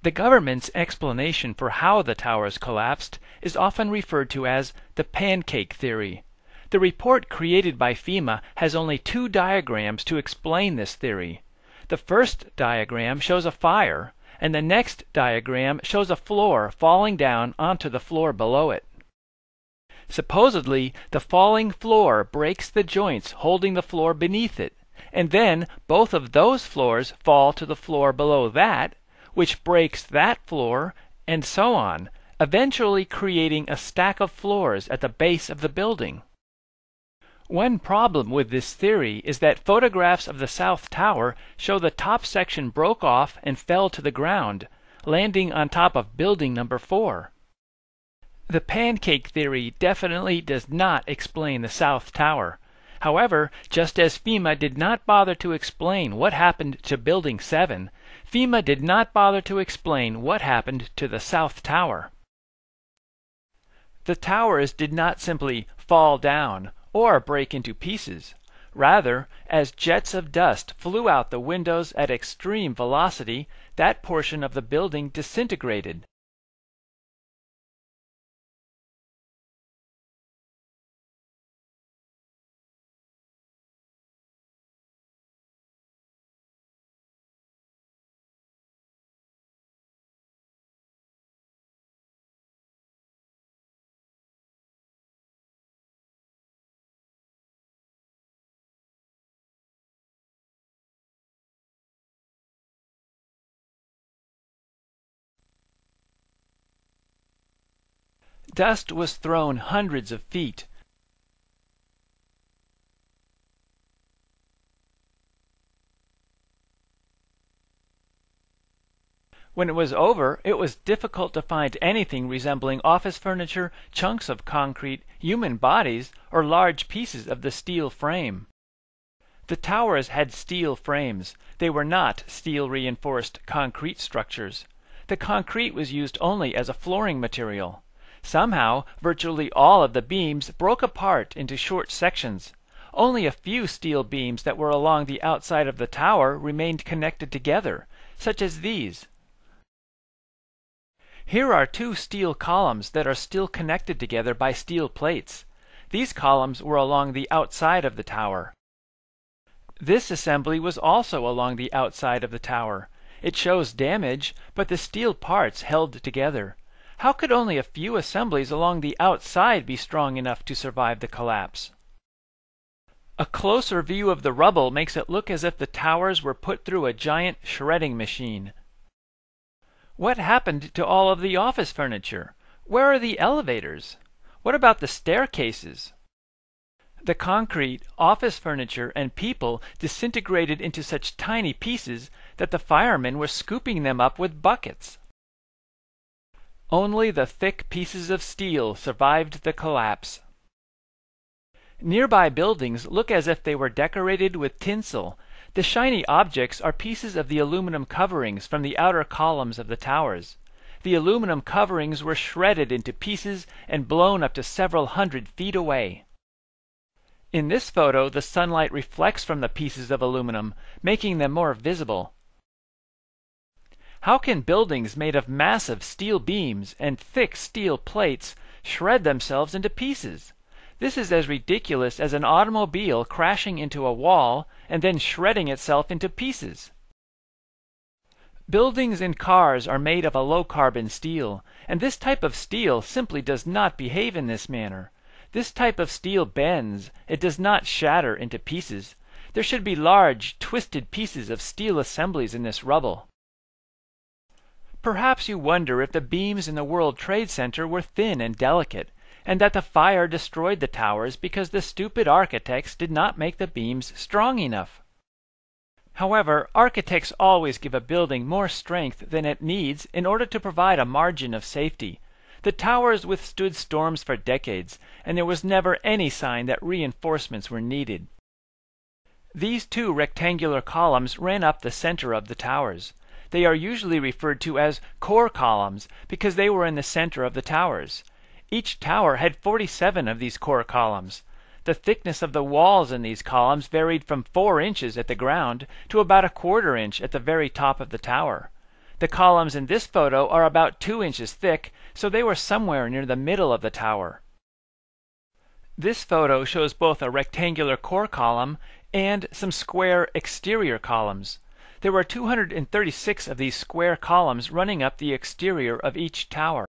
The government's explanation for how the towers collapsed is often referred to as the pancake theory. The report created by FEMA has only two diagrams to explain this theory. The first diagram shows a fire, and the next diagram shows a floor falling down onto the floor below it. Supposedly, the falling floor breaks the joints holding the floor beneath it, and then both of those floors fall to the floor below that, which breaks that floor, and so on, eventually creating a stack of floors at the base of the building. One problem with this theory is that photographs of the South Tower show the top section broke off and fell to the ground, landing on top of building number 4. The pancake theory definitely does not explain the South Tower. However, just as FEMA did not bother to explain what happened to Building 7, FEMA did not bother to explain what happened to the South Tower. The towers did not simply fall down or break into pieces. Rather, as jets of dust flew out the windows at extreme velocity, that portion of the building disintegrated. Dust was thrown hundreds of feet. When it was over, it was difficult to find anything resembling office furniture, chunks of concrete, human bodies, or large pieces of the steel frame. The towers had steel frames. They were not steel-reinforced concrete structures. The concrete was used only as a flooring material. Somehow, virtually all of the beams broke apart into short sections. Only a few steel beams that were along the outside of the tower remained connected together, such as these. Here are two steel columns that are still connected together by steel plates. These columns were along the outside of the tower. This assembly was also along the outside of the tower. It shows damage, but the steel parts held together. How could only a few assemblies along the outside be strong enough to survive the collapse? A closer view of the rubble makes it look as if the towers were put through a giant shredding machine. What happened to all of the office furniture? Where are the elevators? What about the staircases? The concrete, office furniture, and people disintegrated into such tiny pieces that the firemen were scooping them up with buckets. Only the thick pieces of steel survived the collapse. Nearby buildings look as if they were decorated with tinsel. The shiny objects are pieces of the aluminum coverings from the outer columns of the towers. The aluminum coverings were shredded into pieces and blown up to several hundred feet away. In this photo, the sunlight reflects from the pieces of aluminum, making them more visible. How can buildings made of massive steel beams and thick steel plates shred themselves into pieces? This is as ridiculous as an automobile crashing into a wall and then shredding itself into pieces. Buildings and cars are made of a low-carbon steel, and this type of steel simply does not behave in this manner. This type of steel bends. It does not shatter into pieces. There should be large, twisted pieces of steel assemblies in this rubble. Perhaps you wonder if the beams in the World Trade Center were thin and delicate, and that the fire destroyed the towers because the stupid architects did not make the beams strong enough. However, architects always give a building more strength than it needs in order to provide a margin of safety. The towers withstood storms for decades, and there was never any sign that reinforcements were needed. These two rectangular columns ran up the center of the towers. They are usually referred to as core columns because they were in the center of the towers. Each tower had 47 of these core columns. The thickness of the walls in these columns varied from 4 inches at the ground to about 1/4 inch at the very top of the tower. The columns in this photo are about 2 inches thick, so they were somewhere near the middle of the tower. This photo shows both a rectangular core column and some square exterior columns. There were 236 of these square columns running up the exterior of each tower.